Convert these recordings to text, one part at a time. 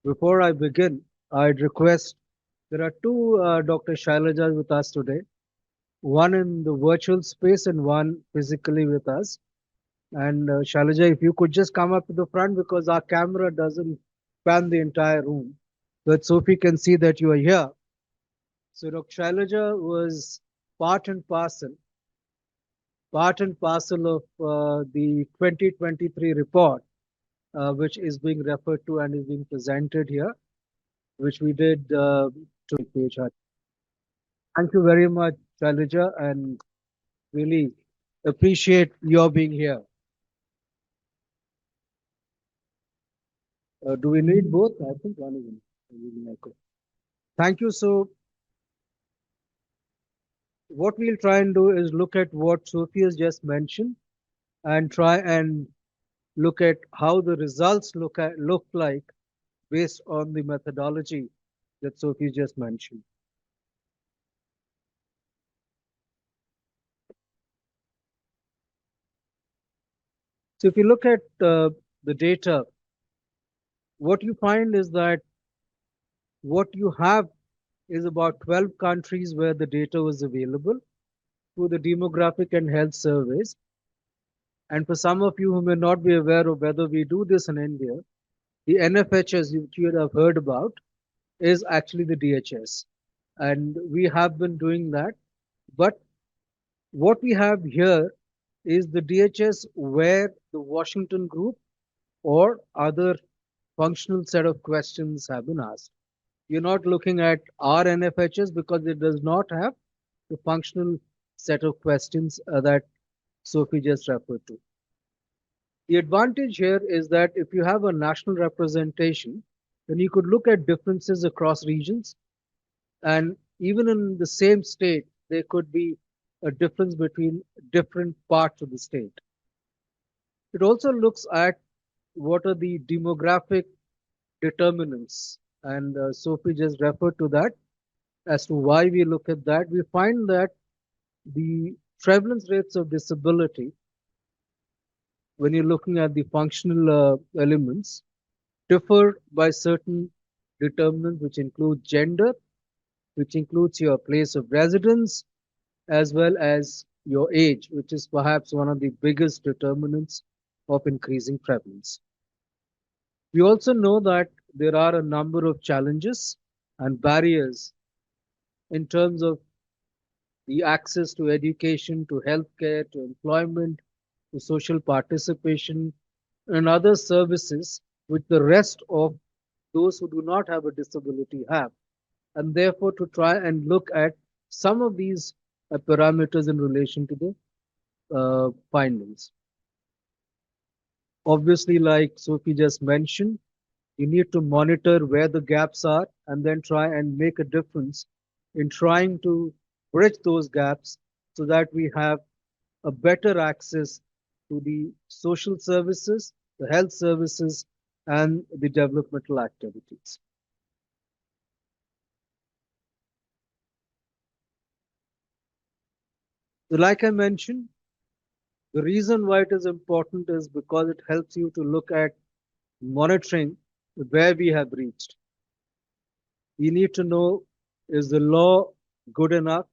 Before I begin, I'd request there are two Dr. Shailajas with us today, one in the virtual space and one physically with us. And Shailaja, if you could just come up to the front because our camera doesn't span the entire room, that Sophie can see that you are here. So Dr. Shailaja was part and parcel, part and parcel of the 2023 report, which is being referred to and is being presented here, which we did to page. Thank you very much, Shailaja, and really appreciate your being here. Do we need both? I think one is enough. Thank you. So, what we'll try and do is look at what Sophie has just mentioned and try and look at how the results look like based on the methodology that Sophie just mentioned. So, if you look at the data, what you find is that what you have is about 12 countries where the data was available through the demographic and health surveys. And for some of you who may not be aware of whether we do this in India, the NFHS, which you have heard about, is actually the DHS. And we have been doing that. But what we have here is the DHS where the Washington group or other functional set of questions have been asked. You're not looking at our NFHS because it does not have the functional set of questions that Sophie just referred to. The advantage here is that if you have a national representation, then you could look at differences across regions, and even in the same state, there could be a difference between different parts of the state. It also looks at what are the demographic determinants, and Sophie just referred to that as to why we look at that. We find that the prevalence rates of disability, when you're looking at the functional elements, differ by certain determinants, which include gender, which includes your place of residence, as well as your age, which is perhaps one of the biggest determinants of increasing prevalence. We also know that there are a number of challenges and barriers in terms of the access to education, to healthcare, to employment, to social participation, and other services which the rest of those who do not have a disability have. And therefore, to try and look at some of these parameters in relation to the findings. Obviously, like Sophie just mentioned, you need to monitor where the gaps are and then try and make a difference in trying to bridge those gaps so that we have a better access to the social services, the health services, and the developmental activities. So like I mentioned, the reason why it is important is because it helps you to look at monitoring where we have reached. You need to know, is the law good enough?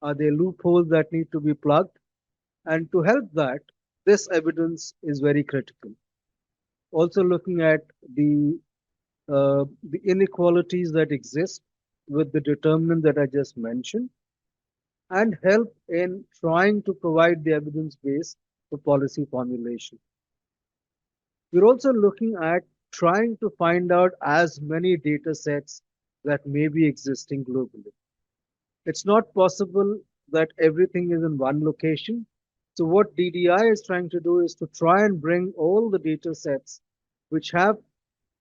Are there loopholes that need to be plugged? And to help that, this evidence is very critical. Also looking at the inequalities that exist with the determinant that I just mentioned, and help in trying to provide the evidence base for policy formulation. We're also looking at trying to find out as many data sets that may be existing globally. It's not possible that everything is in one location. So what DDI is trying to do is to try and bring all the data sets which have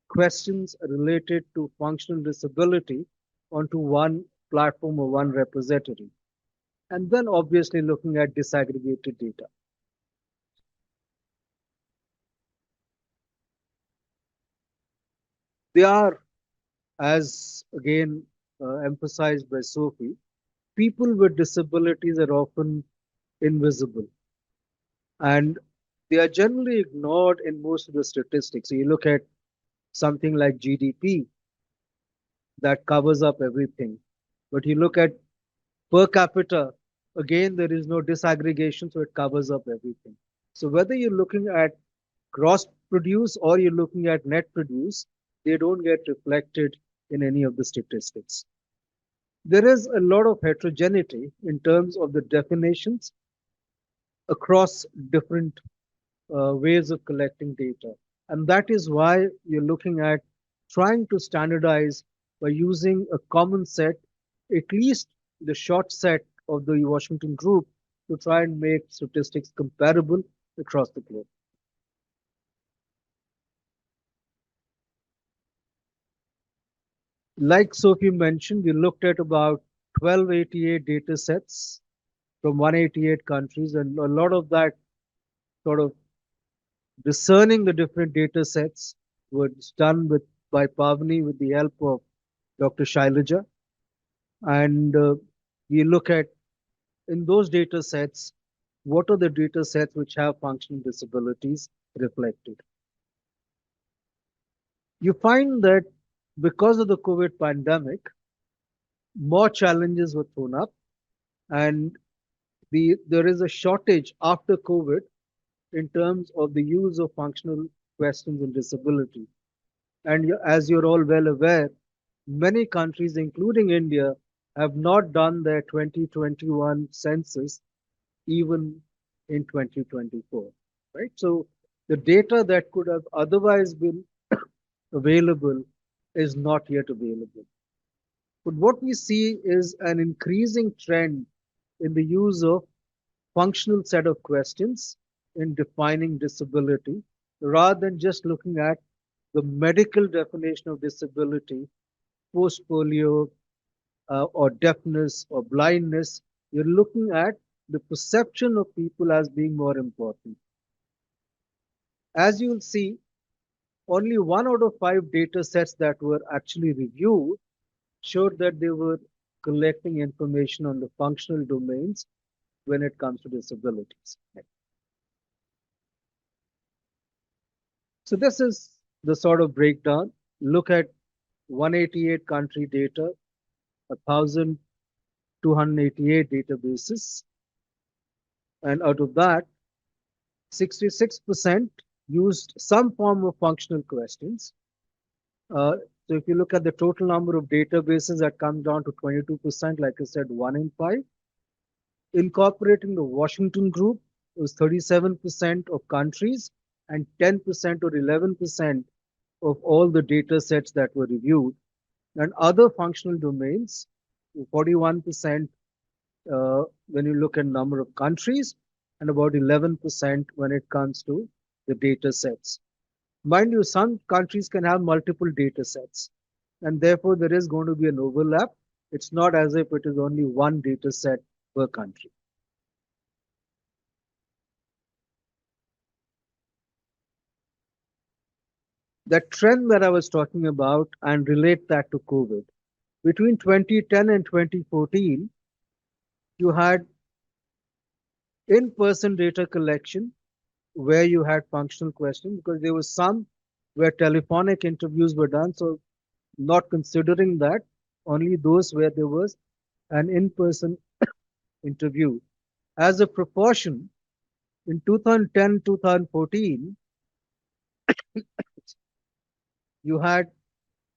questions related to functional disability onto one platform or one repository. And then obviously looking at disaggregated data. They are, as again emphasized by Sophie, people with disabilities are often invisible and they are generally ignored in most of the statistics. So you look at something like GDP, that covers up everything. But you look at per capita, again, there is no disaggregation, so it covers up everything. So whether you're looking at gross produce or you're looking at net produce, they don't get reflected in any of the statistics. There is a lot of heterogeneity in terms of the definitions across different ways of collecting data. And that is why you're looking at trying to standardize by using a common set, at least the short set of the Washington group, to try and make statistics comparable across the globe. Like Sophie mentioned, we looked at about 1288 data sets from 188 countries, and a lot of that sort of discerning the different data sets was done by Pavni with the help of Dr. Shailaja. And we look at in those data sets, what are the data sets which have functional disabilities reflected? You find that because of the COVID pandemic, more challenges were thrown up, and there is a shortage after COVID in terms of the use of functional questions in disability. And as you're all well aware, many countries, including India, have not done their 2021 census even in 2024, right? So the data that could have otherwise been available is not yet available. But what we see is an increasing trend in the use of functional set of questions in defining disability rather than just looking at the medical definition of disability, post polio, or deafness or blindness. You're looking at the perception of people as being more important. As you'll see, only 1 out of 5 data sets that were actually reviewed showed that they were collecting information on the functional domains when it comes to disabilities. So this is the sort of breakdown. Look at 188 country data, 1,288 databases, and out of that, 66% used some form of functional questions. So if you look at the total number of databases, that comes down to 22%, like I said, 1 in 5. Incorporating the Washington group was 37% of countries and 10% or 11% of all the data sets that were reviewed. And other functional domains, 41% when you look at number of countries and about 11% when it comes to the data sets. Mind you, some countries can have multiple data sets, and therefore there is going to be an overlap. It's not as if it is only one data set per country. That trend that I was talking about and relate that to COVID. Between 2010 and 2014, you had in-person data collection where you had functional questions because there was some where telephonic interviews were done. So not considering that, only those where there was an in-person interview. As a proportion, in 2010, 2014, you had,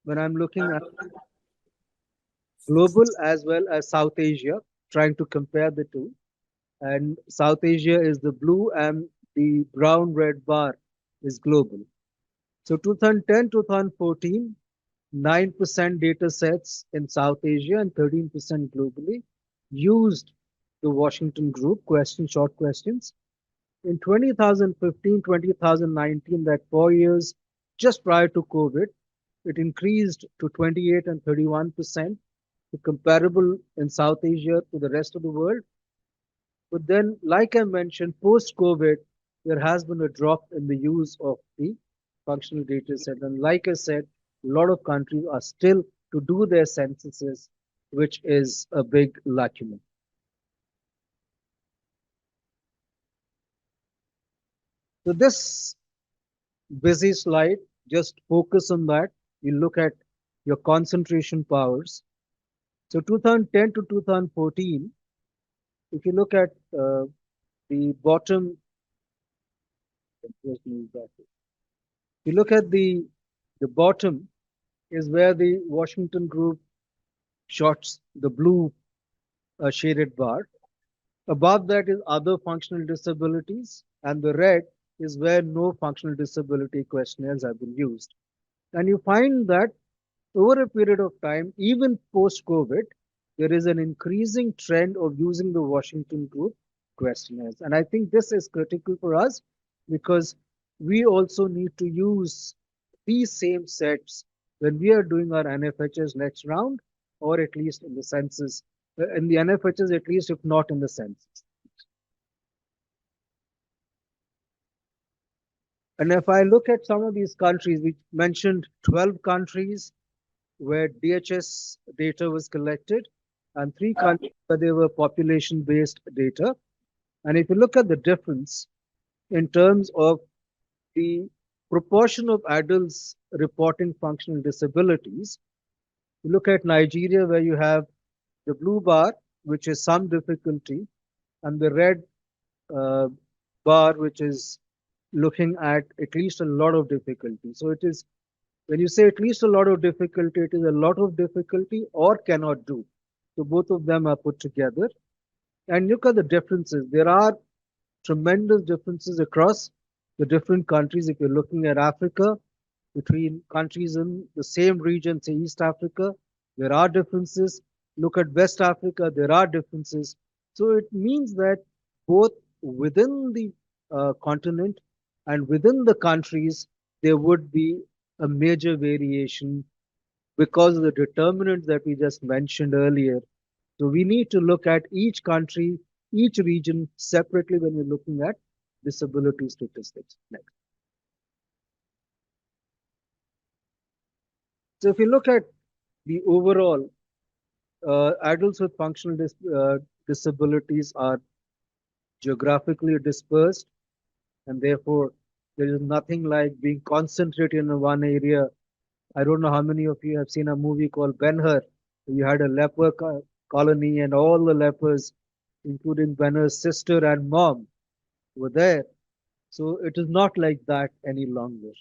when I'm looking at global as well as South Asia, trying to compare the two, and South Asia is the blue and the brown red bar is global. So 2010, 2014, 9% data sets in South Asia and 13% globally used the Washington group short questions. In 2015, 2019, that 4 years just prior to COVID, it increased to 28 and 31%, comparable in South Asia to the rest of the world. But then, like I mentioned, post-COVID, there has been a drop in the use of the functional data set. And like I said, a lot of countries are still to do their censuses, which is a big lacuna. So this busy slide, just focus on that. You look at your concentration powers. So 2010 to 2014, if you look at the bottom, if you look at the bottom is where the Washington group shots the blue shaded bar. Above that is other functional disabilities, and the red is where no functional disability questionnaires have been used. And you find that over a period of time, even post COVID, there is an increasing trend of using the Washington Group questionnaires. And I think this is critical for us because we also need to use these same sets when we are doing our NFHS next round, or at least in the census, in the NFHS, at least if not in the census. And if I look at some of these countries, we mentioned 12 countries where DHS data was collected and three countries where they were population based data. And if you look at the difference in terms of the proportion of adults reporting functional disabilities, you look at Nigeria where you have the blue bar, which is some difficulty, and the red uh, bar, which is looking at least a lot of difficulty. So it is when you say at least a lot of difficulty, it is a lot of difficulty or cannot do. So both of them are put together. And look at the differences. There are tremendous differences across the different countries. If you're looking at Africa, between countries in the same region, say East Africa, there are differences. Look at West Africa, there are differences. So it means that both within the continent and within the countries, there would be a major variation because of the determinants that we just mentioned earlier. So we need to look at each country, each region separately when we're looking at disability statistics. Next. So if you look at the overall, adults with functional disabilities are geographically dispersed, and therefore there is nothing like being concentrated in one area. I don't know how many of you have seen a movie called Ben-Hur. You had a leper colony, and all the lepers, including Ben-Hur's sister and mom, were there. So it is not like that any longer,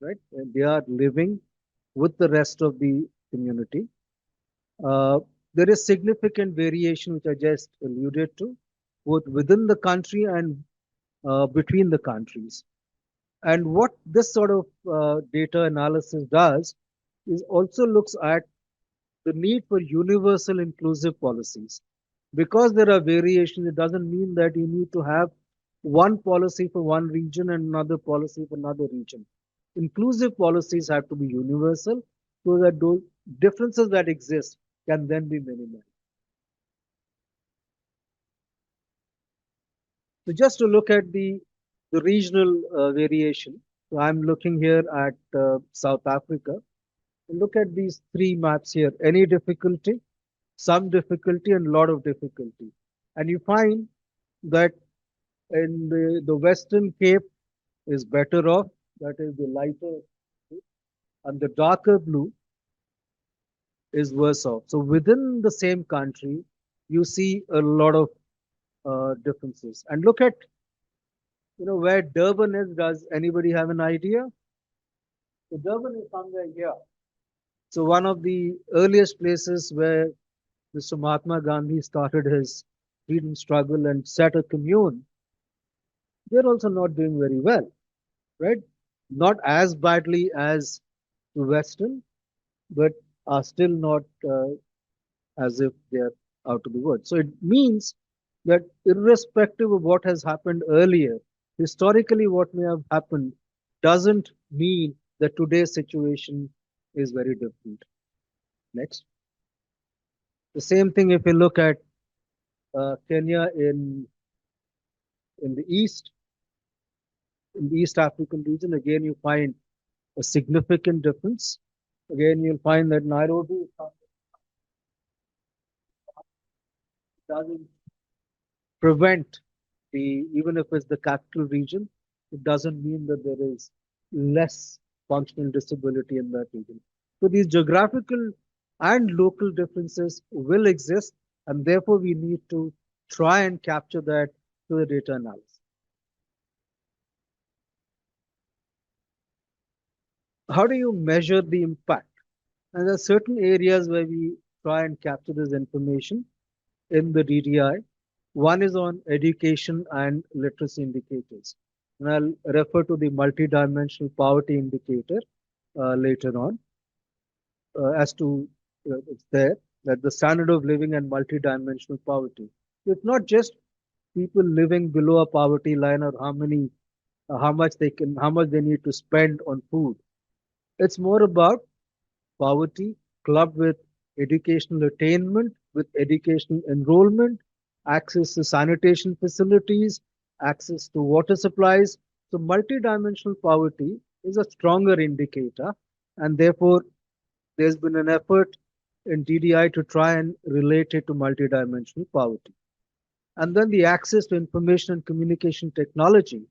right? And they are living with the rest of the community. Uh, there is significant variation, which I just alluded to, both within the country and between the countries. And what this sort of data analysis does is also looks at the need for universal inclusive policies. Because there are variations, it doesn't mean that you need to have one policy for one region and another policy for another region. Inclusive policies have to be universal so that those differences that exist can then be minimized. So just to look at the regional variation, so I'm looking here at South Africa. Look at these three maps here. Any difficulty, some difficulty, and a lot of difficulty. And you find that in the Western Cape is better off, that is the lighter, and the darker blue is worse off. So within the same country, you see a lot of differences. And look at where Durban is. Does anybody have an idea? So Durban is somewhere here. So one of the earliest places where Mr. Mahatma Gandhi started his freedom struggle and set a commune, they're also not doing very well, right? Not as badly as the Western, but are still not as if they're out of the woods. So it means that irrespective of what has happened earlier, historically what may have happened doesn't mean that today's situation is very different. Next. The same thing if you look at Kenya in the east, in the East African region, again you find a significant difference. Again, you'll find that Nairobi doesn't prevent even if it's the capital region, it doesn't mean that there is less functional disability in that region. So these geographical and local differences will exist, and therefore we need to try and capture that through the data analysis. How do you measure the impact? And there are certain areas where we try and capture this information in the DDI. One is on education and literacy indicators. And I'll refer to the multidimensional poverty indicator later on as to it's there that the standard of living and multidimensional poverty. It's not just people living below a poverty line or how much they need to spend on food. It's more about poverty clubbed with educational attainment, with educational enrollment, access to sanitation facilities, access to water supplies. So, multidimensional poverty is a stronger indicator, and therefore, there's been an effort in DDI to try and relate it to multidimensional poverty. And then the access to information and communication technology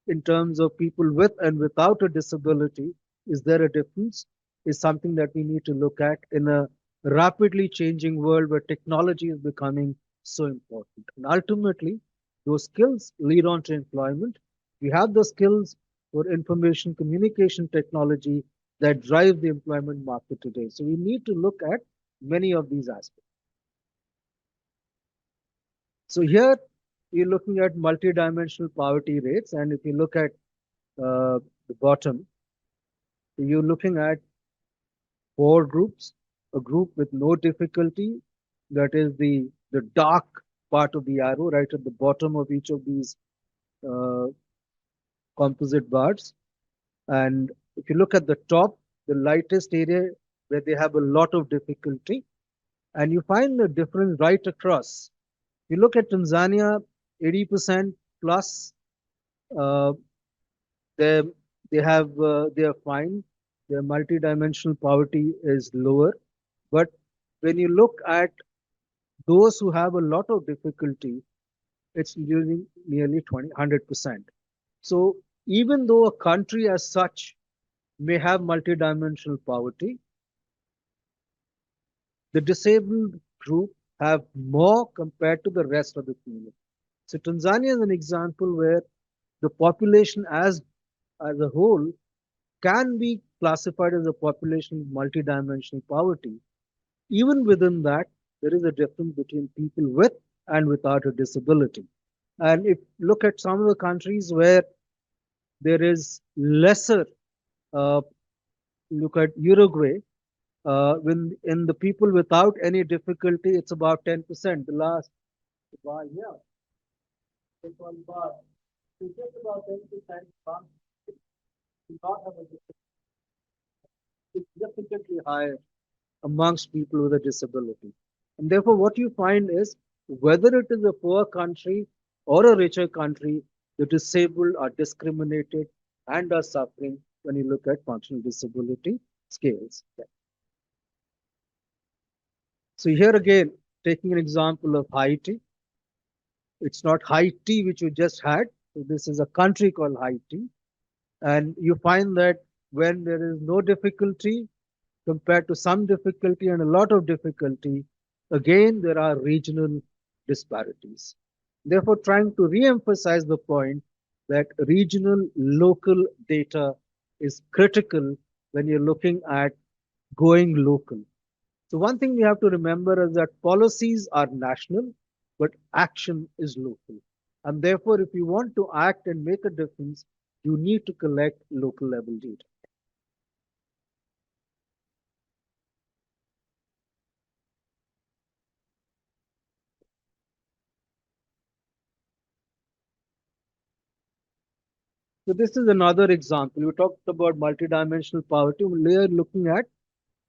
in terms of people with and without a disability. Is there a difference? Is something that we need to look at in a rapidly changing world where technology is becoming so important. And ultimately, those skills lead on to employment. We have the skills for information communication technology that drive the employment market today. So we need to look at many of these aspects. So here you're looking at multidimensional poverty rates, and if you look at the bottom, you're looking at four groups. A group with no difficulty, that is the dark part of the arrow right at the bottom of each of these uh, composite bars. And if you look at the top, the lightest area where they have a lot of difficulty, and you find the difference right across. You look at Tanzania, 80% plus, uh, they they are fine. Their multidimensional poverty is lower. But when you look at those who have a lot of difficulty, it's nearly 100%. So even though a country as such may have multidimensional poverty, the disabled group have more compared to the rest of the community. So Tanzania is an example where the population as a whole can be classified as a population with multidimensional poverty. Even within that, there is a difference between people with and without a disability. And if you look at some of the countries where there is lesser, uh, look at Uruguay, when in the people without any difficulty, it's about 10%. The last bar, yeah, this one bar, so just about 10% do not have a disability, significantly higher amongst people with a disability. And therefore, what you find is whether it is a poor country or a richer country, the disabled are discriminated and are suffering when you look at functional disability scales. So here again, taking an example of Haiti, it's not Haiti which you just had. So this is a country called Haiti. And you find that when there is no difficulty, compared to some difficulty and a lot of difficulty, again, there are regional disparities. Therefore, trying to re-emphasize the point that regional local data is critical when you're looking at going local. So one thing we have to remember is that policies are national, but action is local. And therefore, if you want to act and make a difference, you need to collect local level data. So this is another example. You talked about multidimensional poverty. We are looking at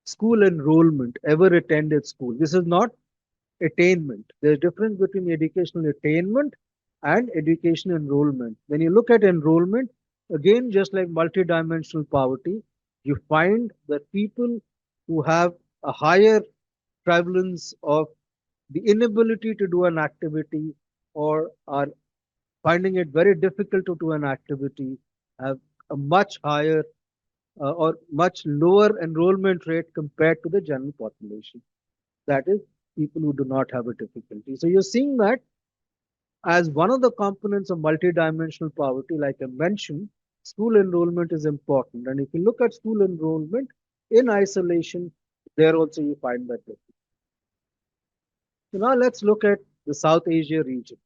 school enrollment, ever attended school. This is not attainment. There's a difference between educational attainment and education enrollment. When you look at enrollment, again, just like multidimensional poverty, you find that people who have a higher prevalence of the inability to do an activity or are finding it very difficult to do an activity have a much higher or much lower enrollment rate compared to the general population. That is, people who do not have a difficulty. So you're seeing that as one of the components of multidimensional poverty, like I mentioned, school enrollment is important. And if you look at school enrollment in isolation, there also you find that difference. So now let's look at the South Asia region.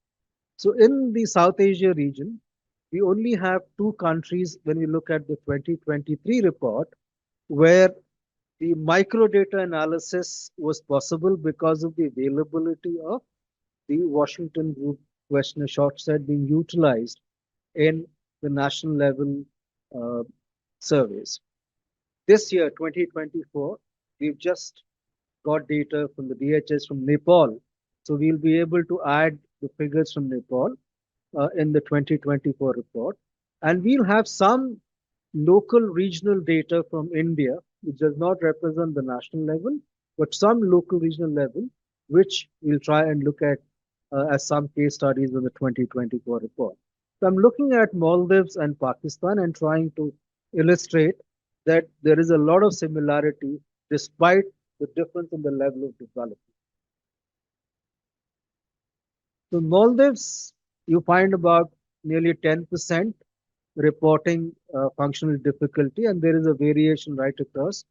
So in the South Asia region, we only have two countries when we look at the 2023 report where the microdata analysis was possible because of the availability of the Washington Group questionnaire short set being utilized in the national level uh, surveys. This year, 2024, we've just got data from the DHS from Nepal. So we'll be able to add the figures from Nepal in the 2024 report. And we'll have some local regional data from India, which does not represent the national level, but some local regional level, which we'll try and look at as some case studies in the 2024 report. So I'm looking at Maldives and Pakistan and trying to illustrate that there is a lot of similarity despite the difference in the level of development. So Maldives, you find about nearly 10% reporting functional difficulty, and there is a variation right across.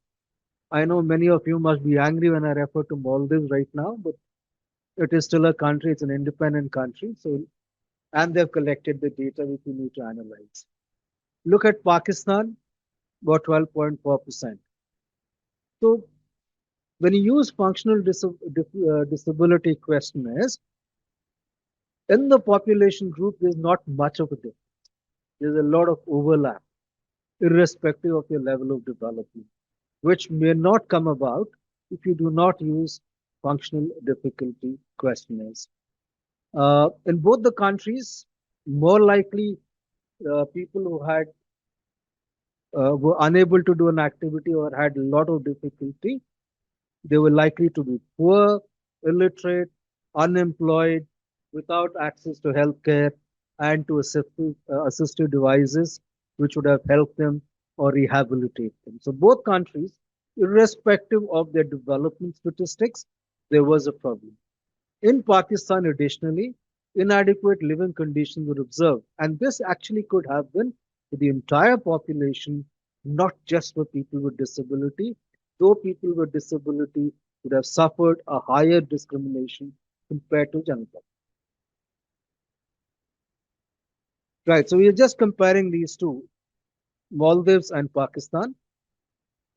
I know many of you must be angry when I refer to Maldives right now, but it is still a country, it's an independent country, so and they've collected the data which we need to analyze. Look at Pakistan, about 12.4%. So when you use functional disability questionnaires, in the population group, there's not much of a difference. There's a lot of overlap, irrespective of your level of development, which may not come about if you do not use functional difficulty questionnaires. In both the countries, more likely people who had were unable to do an activity or had a lot of difficulty, they were likely to be poor, illiterate, unemployed, without access to healthcare and to assistive devices which would have helped them or rehabilitate them. So both countries, irrespective of their development statistics, there was a problem. In Pakistan, additionally, inadequate living conditions were observed, and this actually could have been for the entire population, not just for people with disability, though people with disability would have suffered a higher discrimination compared to general population. Right, so we are just comparing these two, Maldives and Pakistan.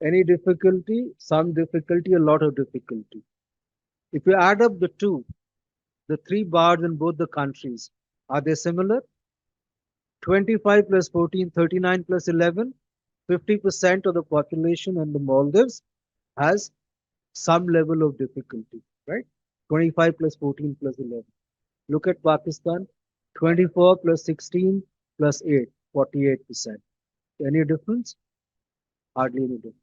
Any difficulty, some difficulty, a lot of difficulty. If you add up the two, the three bars in both the countries, are they similar? 25 plus 14, 39 plus 11, 50% of the population in the Maldives has some level of difficulty, right? 25 plus 14 plus 11. Look at Pakistan, 24 plus 16 plus 8, 48%. Any difference? Hardly any difference.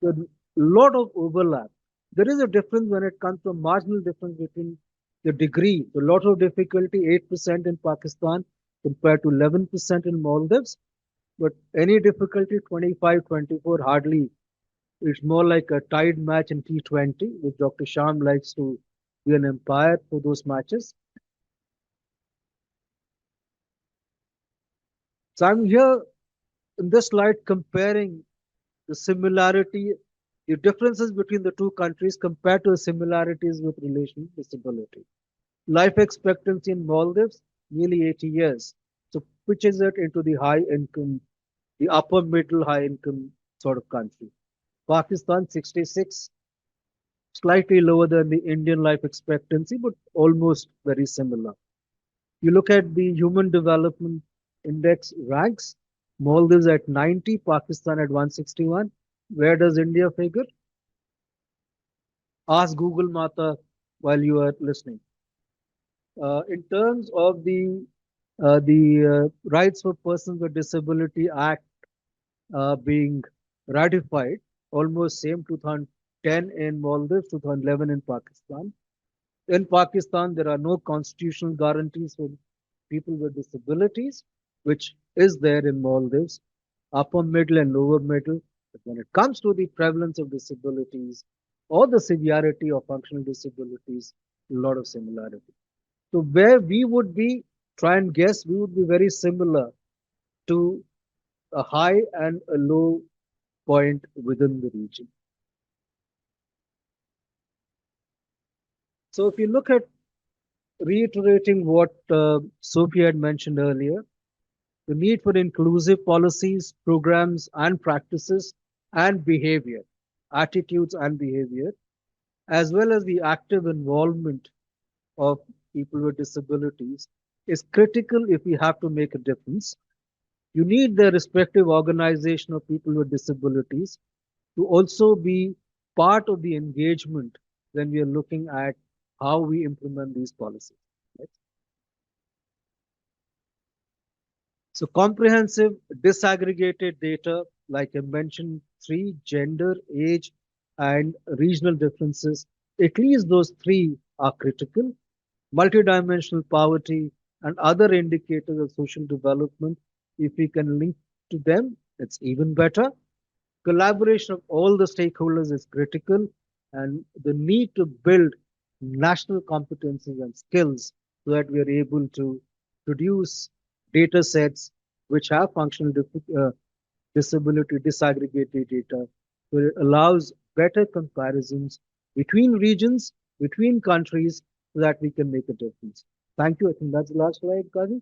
So a lot of overlap. There is a difference when it comes to a marginal difference between the degree. A lot of difficulty, 8% in Pakistan compared to 11% in Maldives. But any difficulty, 25, 24, hardly. It's more like a tied match in T20, which Dr. Sham likes to be an umpire for those matches. So I'm here in this slide comparing the similarity, the differences between the two countries compared to the similarities with relation to disability. Life expectancy in Maldives, nearly 80 years. So pitches it into the high income, the upper middle high income sort of country. Pakistan, 66, slightly lower than the Indian life expectancy, but almost very similar. You look at the Human Development Index ranks, Maldives at 90, Pakistan at 161. Where does India figure? Ask Google Mata while you are listening. In terms of the Rights for Persons with Disability Act being ratified, almost same 2010 in Maldives, 2011 in Pakistan. In Pakistan, there are no constitutional guarantees for people with disabilities, which is there in Maldives, upper middle and lower middle. But when it comes to the prevalence of disabilities or the severity of functional disabilities, a lot of similarity. So where we would be, try and guess, we would be very similar to a high and a low point within the region. So if you look at reiterating what Sophie had mentioned earlier, the need for inclusive policies, programs, and practices and behavior, attitudes and behavior, as well as the active involvement of people with disabilities is critical if we have to make a difference. You need the respective organization of people with disabilities to also be part of the engagement when we are looking at how we implement these policies. Right? So comprehensive disaggregated data, like I mentioned, three, gender, age, and regional differences, at least those three are critical. Multidimensional poverty and other indicators of social development, if we can link to them, it's even better. Collaboration of all the stakeholders is critical, and the need to build national competencies and skills so that we are able to produce data sets which have disability disaggregated data, so it allows better comparisons between regions, between countries, so that we can make a difference. Thank you. I think that's the last slide, Kazi.